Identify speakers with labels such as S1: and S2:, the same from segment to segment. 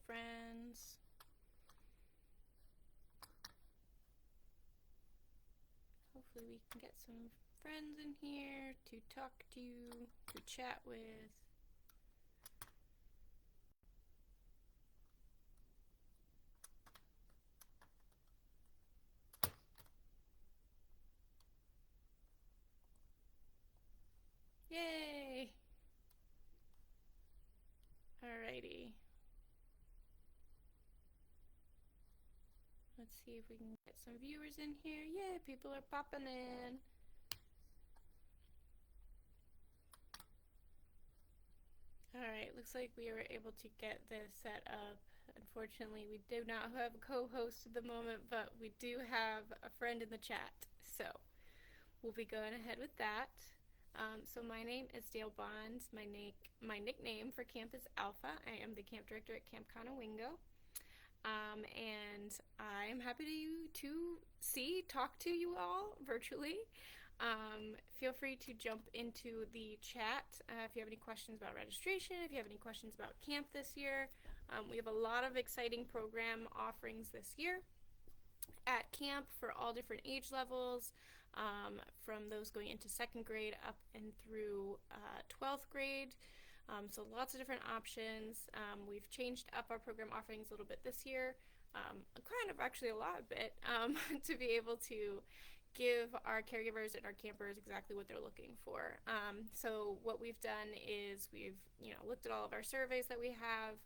S1: friends. Hopefully we can get some friends in here to talk to you, to chat with. Yay! Alrighty. Let's see if we can get some viewers in here. Yay, people are popping in. Alright, looks like we were able to get this set up. Unfortunately, we do not have a co-host at the moment, but we do have a friend in the chat. So we'll be going ahead with that. So my name is Dale Bonds. My nickname for camp is Alpha. I am the camp director at Camp Conowingo. And I'm happy to talk to you all virtually. Feel free to jump into the chat if you have any questions about registration, if you have any questions about camp this year. We have a lot of exciting program offerings this year at camp for all different age levels, from those going into second grade up and through 12th grade. So lots of different options. We've changed up our program offerings a little bit this year, kind of actually a lot bit, to be able to give our caregivers and our campers exactly what they're looking for. So what we've done is we've looked at all of our surveys that we have.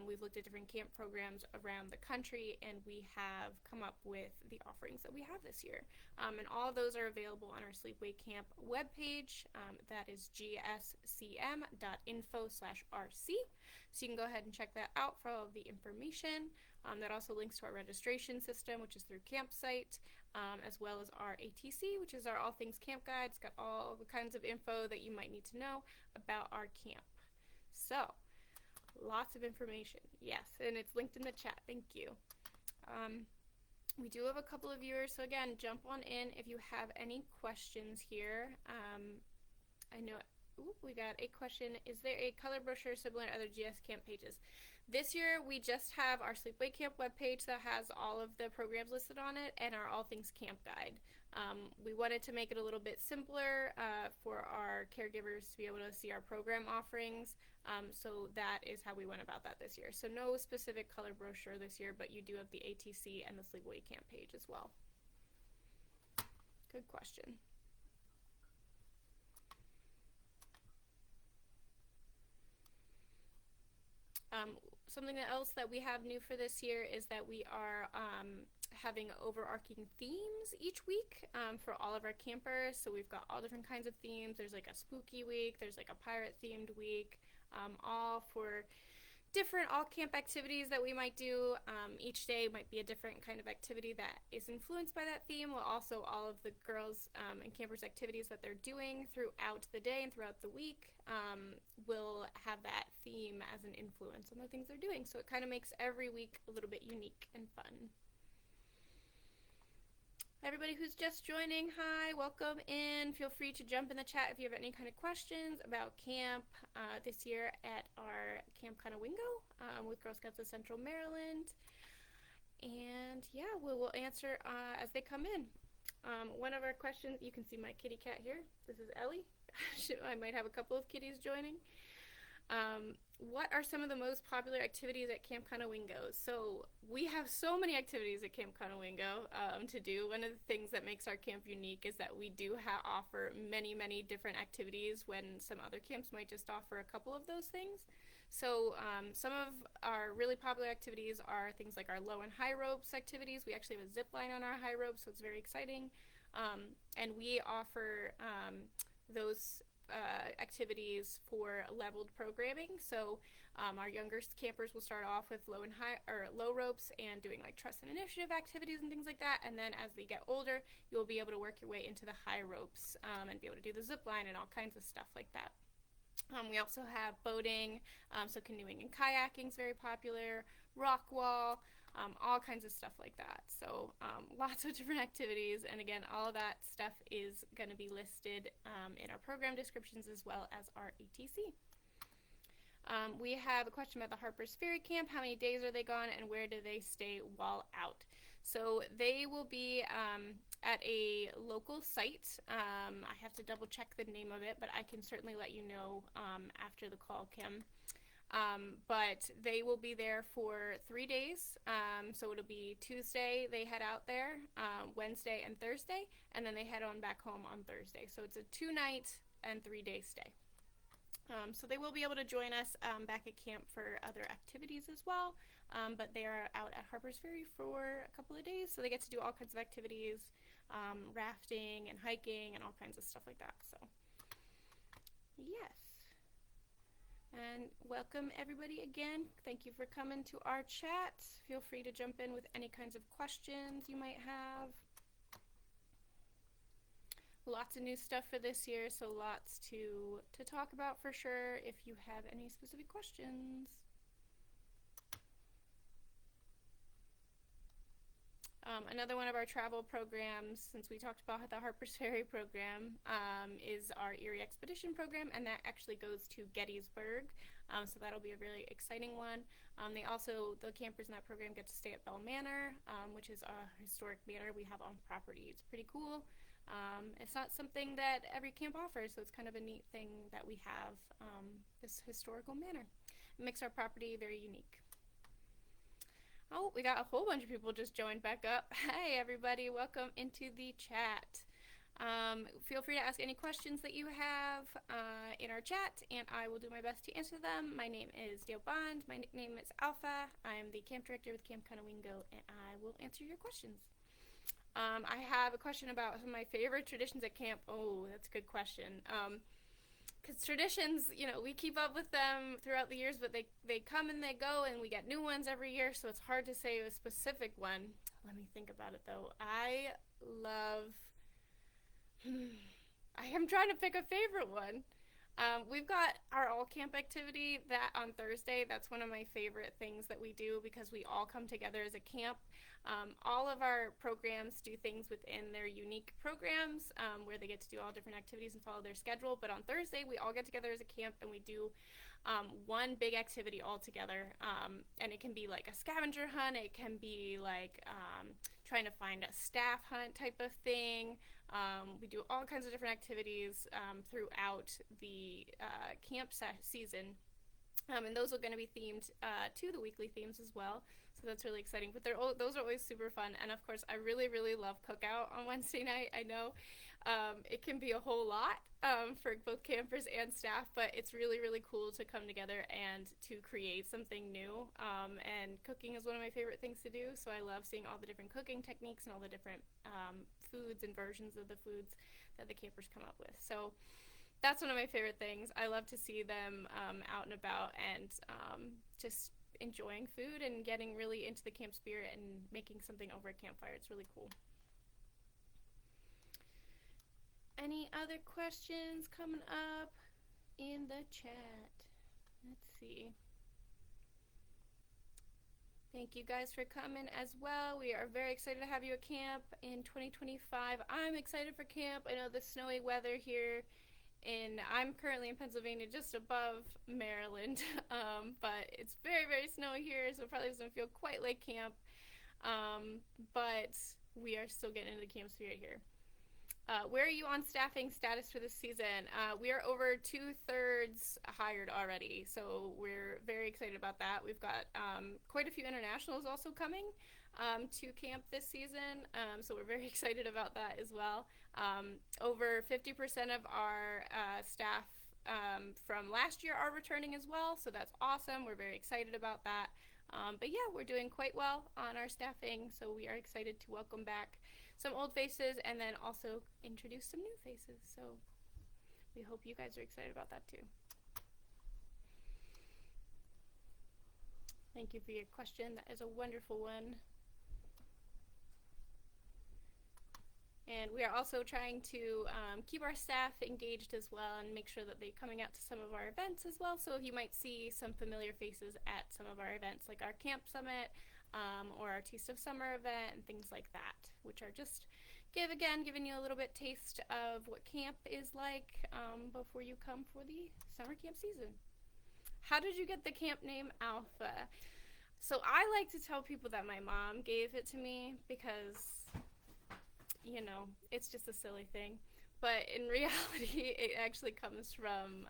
S1: We've looked at different camp programs around the country, and we have come up with the offerings that we have this year. And all of those are available on our Sleepaway Camp webpage. That is gscm.info/rc. So you can go ahead and check that out for all of the information. That also links to our registration system, which is through Campsite, as well as our ATC, which is our All Things Camp Guide. It's got all the kinds of info that you might need to know about our camp. So, lots of information. Yes, and it's linked in the chat. Thank you. We do have a couple of viewers, so again, jump on in if you have any questions here. I know we got a question. Is there a color brochure similar to other GS camp pages? This year, we just have our Sleepaway Camp webpage that has all of the programs listed on it and our All Things Camp Guide. We wanted to make it a little bit simpler for our caregivers to be able to see our program offerings. So that is how we went about that this year. So no specific color brochure this year, but you do have the ATC and the Sleepaway Camp page as well. Good question. Something else that we have new for this year is that we are having overarching themes each week for all of our campers. So we've got all different kinds of themes. There's like a spooky week, there's like a pirate themed week, all for different all camp activities that we might do. Each day might be a different kind of activity that is influenced by that theme, while also all of the girls and campers activities that they're doing throughout the day and throughout the week will have that theme as an influence on the things they're doing. So it kind of makes every week a little bit unique and fun. Everybody who's just joining, hi, welcome in. Feel free to jump in the chat if you have any kind of questions about camp this year at our Camp Conowingo with Girl Scouts of Central Maryland. And yeah, we will answer as they come in. One of our questions, you can see my kitty cat here. This is Ellie. I might have a couple of kitties joining. What are some of the most popular activities at Camp Conowingo? So we have so many activities at Camp Conowingo to do. One of the things that makes our camp unique is that we do offer many different activities when some other camps might just offer a couple of those things. So some of our really popular activities are things like our low and high ropes activities. We actually have a zip line on our high ropes, so it's very exciting. And we offer those activities for leveled programming. So our younger campers will start off with low ropes and doing like trust and initiative activities and things like that. And then as they get older, you'll be able to work your way into the high ropes and be able to do the zip line and all kinds of stuff like that. We also have boating, so canoeing and kayaking is very popular, rock wall, all kinds of stuff like that. So lots of different activities, and again, all of that stuff is going to be listed in our program descriptions as well as our ATC. We have a question about the Harper's Ferry Camp. How many days are they gone and where do they stay while out? So they will be at a local site. I have to double check the name of it, but I can certainly let you know after the call, Kim. But they will be there for 3 days. So it'll be Tuesday, they head out there, Wednesday and Thursday, and then they head on back home on Thursday. So it's a 2-night and 3-day stay. So they will be able to join us back at camp for other activities as well, but they are out at Harper's Ferry for a couple of days, so they get to do all kinds of activities, rafting and hiking and all kinds of stuff like that. So yes, and welcome everybody again. Thank you for coming to our chat. Feel free to jump in with any kinds of questions you might have. Lots of new stuff for this year, so lots to talk about for sure if you have any specific questions. Another one of our travel programs, since we talked about the Harper's Ferry program, is our Erie Expedition program, and that actually goes to Gettysburg, so that'll be a really exciting one. The campers in that program get to stay at Bell Manor, which is a historic manor we have on property. It's pretty cool. It's not something that every camp offers, so it's kind of a neat thing that we have this historical manor. It makes our property very unique. Oh, we got a whole bunch of people just joined back up. Hey everybody, welcome into the chat. Feel free to ask any questions that you have in our chat, and I will do my best to answer them. My name is Dale Bond. My nickname is Alpha. I am the camp director with Camp Conowingo, and I will answer your questions. I have a question about some of my favorite traditions at camp. Oh, that's a good question. Because traditions, we keep up with them throughout the years, but they come and they go, and we get new ones every year, so it's hard to say a specific one. Let me think about it, though. I am trying to pick a favorite one. We've got our all camp activity that on Thursday. That's one of my favorite things that we do because we all come together as a camp. All of our programs do things within their unique programs where they get to do all different activities and follow their schedule. But on Thursday, we all get together as a camp and we do one big activity all together. And it can be like a scavenger hunt. It can be like trying to find a staff hunt type of thing. We do all kinds of different activities throughout the camp season. And those are going to be themed to the weekly themes as well. So that's really exciting. But those are always super fun. And of course, I really, really love cookout on Wednesday night. I know it can be a whole lot for both campers and staff, but it's really, really cool to come together and to create something new. And cooking is one of my favorite things to do. So I love seeing all the different cooking techniques and all the different foods and versions of the foods that the campers come up with. So that's one of my favorite things. I love to see them out and about and just enjoying food and getting really into the camp spirit and making something over a campfire. It's really cool. Any other questions coming up in the chat? Let's see. Thank you guys for coming as well. We are very excited to have you at camp in 2025. I'm excited for camp. I know the snowy weather here, and I'm currently in Pennsylvania, just above Maryland, but it's very, very snowy here, so it probably doesn't feel quite like camp, but we are still getting into the camp spirit here. Where are you on staffing status for this season? We are over 2/3 hired already, so we're very excited about that. We've got quite a few internationals also coming to camp this season, so we're very excited about that as well. Over 50% of our staff from last year are returning as well, so that's awesome. We're very excited about that. But yeah, we're doing quite well on our staffing, so we are excited to welcome back some old faces and then also introduce some new faces. So we hope you guys are excited about that too. Thank you for your question. That is a wonderful one. And we are also trying to keep our staff engaged as well and make sure that they're coming out to some of our events as well. So you might see some familiar faces at some of our events like our Camp Summit or our Taste of Summer event and things like that, which are just giving you a little bit taste of what camp is like before you come for the summer camp season. How did you get the camp name Alpha? So I like to tell people that my mom gave it to me because, it's just a silly thing. But in reality, it actually comes from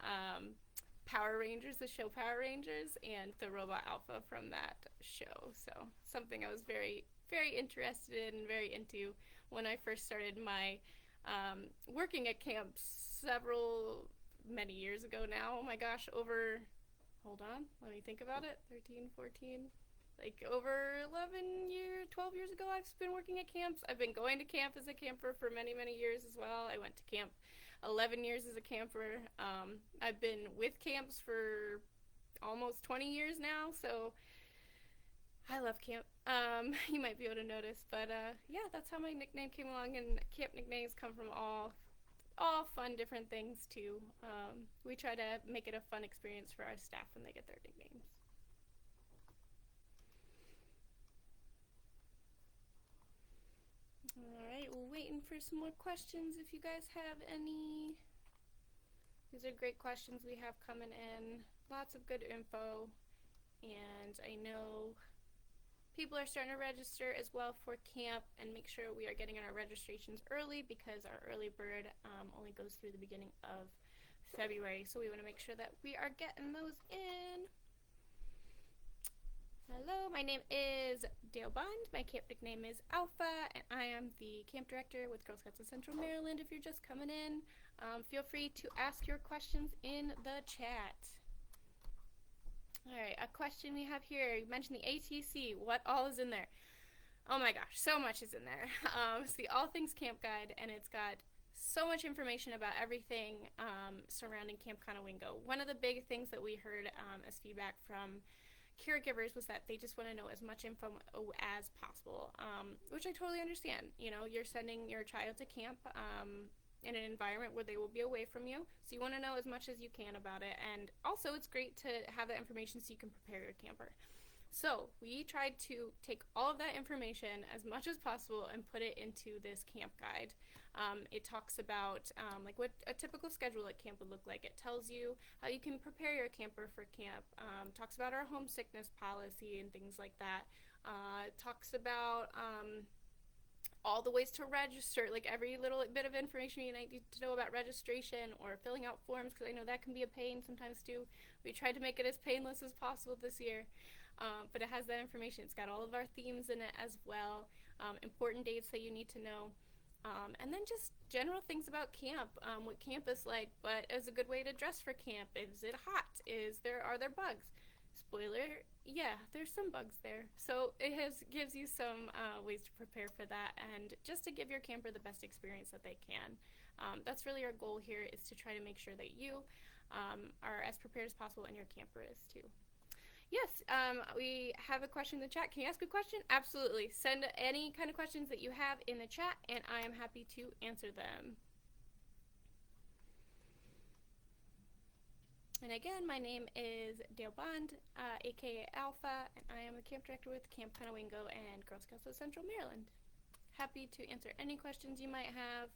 S1: Power Rangers, the show Power Rangers, and the robot Alpha from that show. So something I was very, very interested in and very into when I first started my working at camp many years ago now. Oh my gosh, hold on, let me think about it, 13, 14, like over 12 years ago I've been working at camps. I've been going to camp as a camper for many, many years as well. I went to camp 11 years as a camper. I've been with camps for almost 20 years now, so I love camp. You might be able to notice, but yeah, that's how my nickname came along, and camp nicknames come from all fun different things too. We try to make it a fun experience for our staff when they get their nicknames. Alright, we're waiting for some more questions if you guys have any. These are great questions we have coming in. Lots of good info. And I know people are starting to register as well for camp, and make sure we are getting our registrations early because our early bird only goes through the beginning of February. So we want to make sure that we are getting those in. Hello, my name is Dale Bond. My camp nickname is Alpha, and I am the camp director with Girl Scouts of Central Maryland. If you're just coming in, feel free to ask your questions in the chat. Alright, a question we have here. You mentioned the ATC. What all is in there? Oh my gosh, so much is in there. It's the All Things Camp Guide, and it's got so much information about everything surrounding Camp Conowingo. One of the big things that we heard as feedback from caregivers was that they just want to know as much info as possible, which I totally understand. You're sending your child to camp in an environment where they will be away from you, so you want to know as much as you can about it, and also it's great to have that information so you can prepare your camper. So we tried to take all of that information as much as possible and put it into this camp guide. It talks about like what a typical schedule at camp would look like. It tells you how you can prepare your camper for camp. Talks about our homesickness policy and things like that. Talks about all the ways to register, like every little bit of information you need to know about registration or filling out forms, because I know that can be a pain sometimes too. We tried to make it as painless as possible this year. But it has that information. It's got all of our themes in it as well, important dates that you need to know, and then just general things about camp, what camp is like, what is a good way to dress for camp, is it hot, are there bugs? Spoiler, yeah, there's some bugs there. So it gives you some ways to prepare for that, and just to give your camper the best experience that they can. That's really our goal here, is to try to make sure that you are as prepared as possible, and your camper is too. Yes, we have a question in the chat. Can you ask a question? Absolutely. Send any kind of questions that you have in the chat, and I am happy to answer them. And again, my name is Dale Bond, aka Alpha, and I am the camp director with Camp Conowingo and Girl Scouts of Central Maryland. Happy to answer any questions you might have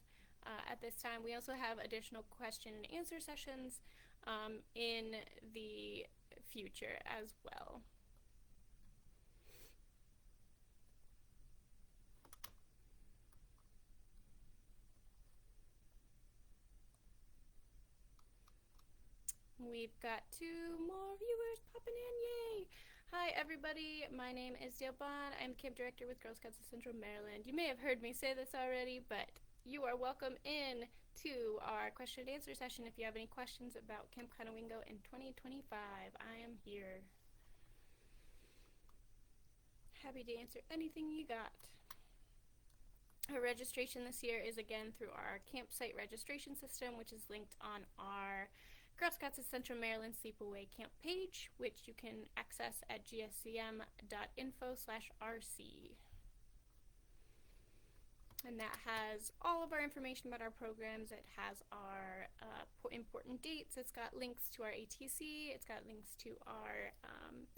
S1: at this time. We also have additional question and answer sessions in the future as well. We've got 2 more viewers popping in, yay! Hi everybody, my name is Dale Bond. I'm camp director with Girl Scouts of Central Maryland. You may have heard me say this already, but you are welcome in to our question and answer session if you have any questions about Camp Conowingo in 2025. I am here. Happy to answer anything you got. Our registration this year is again through our campsite registration system, which is linked on our Girl Scouts of Central Maryland Sleepaway camp page, which you can access at gscm.info/rc. And that has all of our information about our programs. It has our important dates. It's got links to our ATC. It's got links to our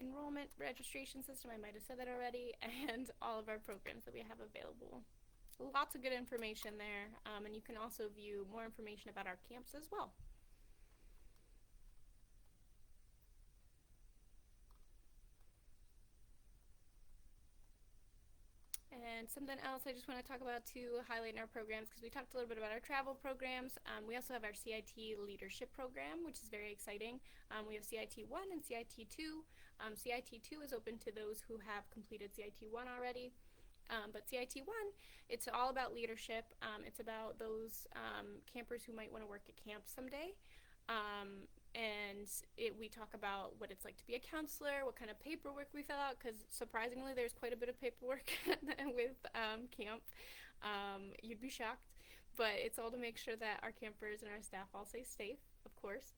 S1: enrollment registration system. I might have said that already. And all of our programs that we have available. Lots of good information there. And you can also view more information about our camps as well. And something else I just want to talk about too, highlight in our programs, because we talked a little bit about our travel programs. We also have our CIT leadership program, which is very exciting. We have CIT 1 and CIT 2. CIT 2 is open to those who have completed CIT 1 already. But CIT 1, it's all about leadership. It's about those campers who might want to work at camp someday. We talk about what it's like to be a counselor, what kind of paperwork we fill out, because surprisingly there's quite a bit of paperwork with camp. You'd be shocked, but it's all to make sure that our campers and our staff all stay safe, of course.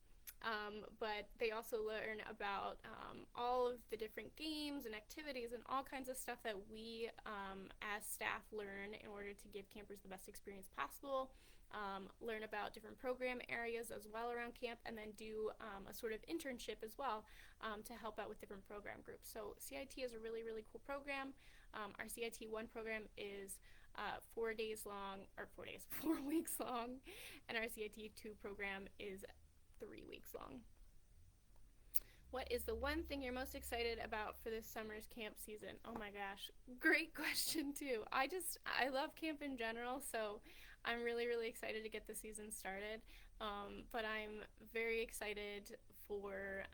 S1: But they also learn about all of the different games and activities and all kinds of stuff that we as staff learn in order to give campers the best experience possible. Learn about different program areas as well around camp, and then do a sort of internship as well to help out with different program groups. So CIT is a really, really cool program. Our CIT 1 program is 4 days long, or 4 days, 4 weeks long, and our CIT 2 program is 3 weeks long. What is the one thing you're most excited about for this summer's camp season? Oh my gosh, great question too. I love camp in general, so I'm really, really excited to get the season started. But I'm very excited for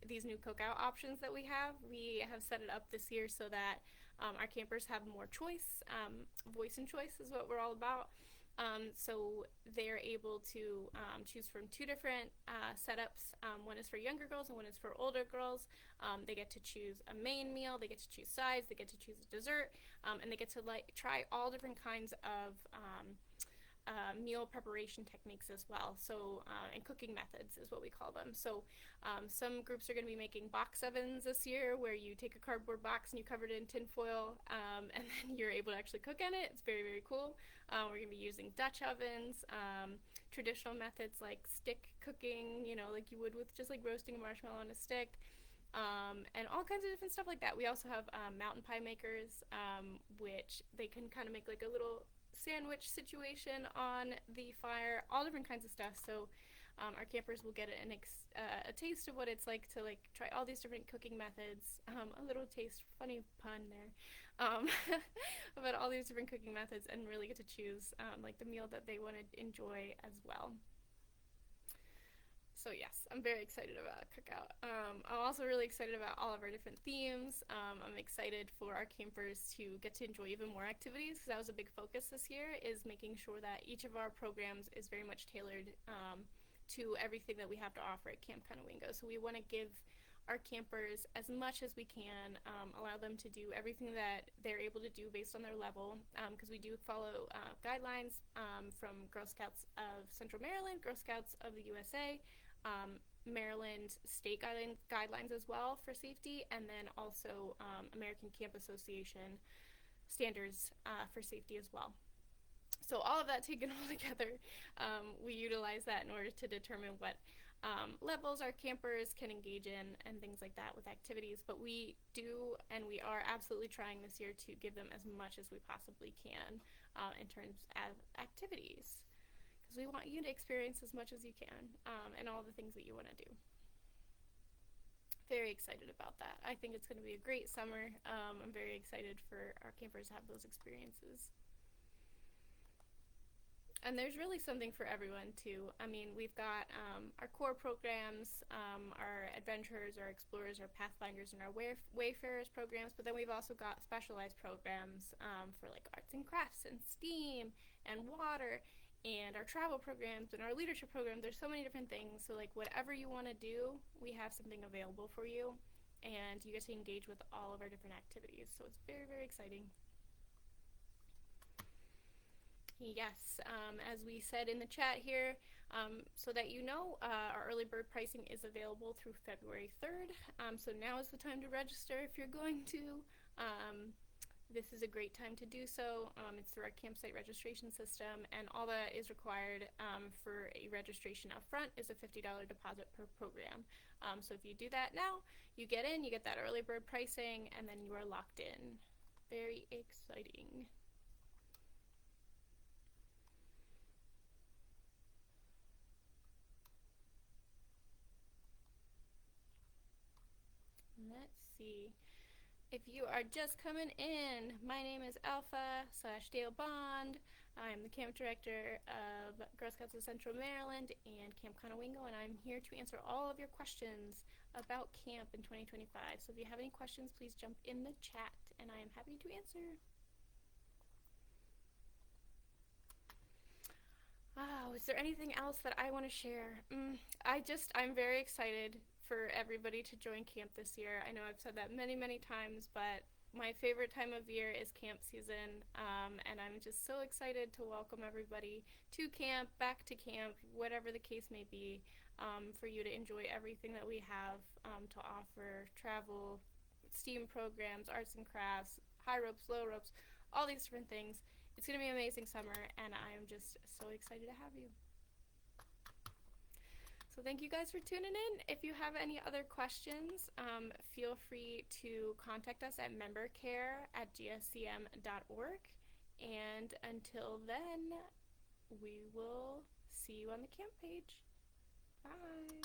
S1: these new cookout options that we have. We have set it up this year so that our campers have more choice. Voice and choice is what we're all about. So they're able to choose from 2 different setups. One is for younger girls and one is for older girls. They get to choose a main meal, they get to choose sides, they get to choose a dessert, and they get to try all different kinds of meal preparation techniques as well. So and cooking methods is what we call them. So some groups are going to be making box ovens this year, where you take a cardboard box and you cover it in tin foil, and then you're able to actually cook in it. It's very, very cool. We're going to be using Dutch ovens, traditional methods like stick cooking, like you would with just like roasting a marshmallow on a stick, and all kinds of different stuff like that. We also have mountain pie makers, which they can kind of make like a little sandwich situation on the fire, all different kinds of stuff. So our campers will get a taste of what it's like to try all these different cooking methods. A little taste, funny pun there, about all these different cooking methods, and really get to choose the meal that they want to enjoy as well. So yes, I'm very excited about Cookout. I'm also really excited about all of our different themes. I'm excited for our campers to get to enjoy even more activities, because that was a big focus this year, is making sure that each of our programs is very much tailored to everything that we have to offer at Camp Conowingo. So we want to give our campers as much as we can, allow them to do everything that they're able to do based on their level, because we do follow guidelines from Girl Scouts of Central Maryland, Girl Scouts of the USA, Maryland state guidelines as well for safety, and then also American Camp Association standards for safety as well. So all of that taken all together, we utilize that in order to determine what levels our campers can engage in and things like that with activities. But we do, and we are absolutely trying this year to give them as much as we possibly can in terms of activities, because we want you to experience as much as you can and all the things that you want to do. Very excited about that. I think it's going to be a great summer. I'm very excited for our campers to have those experiences. And there's really something for everyone too. I mean, we've got our core programs, our adventurers, our explorers, our pathfinders, and our wayfarers programs, but then we've also got specialized programs for like arts and crafts and STEAM and water, and our travel programs and our leadership program. There's so many different things. So like whatever you want to do, we have something available for you, and you get to engage with all of our different activities. So it's very, very exciting. Yes, as we said in the chat here, so that you know, our early bird pricing is available through February 3rd. So now is the time to register if you're going to. This is a great time to do so. It's through our campsite registration system, and all that is required for a registration up front is a $50 deposit per program. So if you do that now, you get in, you get that early bird pricing, and then you are locked in. Very exciting. Let's see. If you are just coming in, my name is Alpha / Dale Bond. I'm the camp director of Girl Scouts of Central Maryland and Camp Conowingo, and I'm here to answer all of your questions about camp in 2025. So if you have any questions, please jump in the chat, and I am happy to answer. Oh, is there anything else that I want to share? I'm very excited for everybody to join camp this year. I know I've said that many, many times, but my favorite time of year is camp season, and I'm just so excited to welcome everybody to camp, back to camp, whatever the case may be, for you to enjoy everything that we have to offer: travel, STEAM programs, arts and crafts, high ropes, low ropes, all these different things. It's going to be an amazing summer, and I am just so excited to have you. So thank you guys for tuning in. If you have any other questions, feel free to contact us at membercare@gscm.org. And until then, we will see you on the camp page. Bye.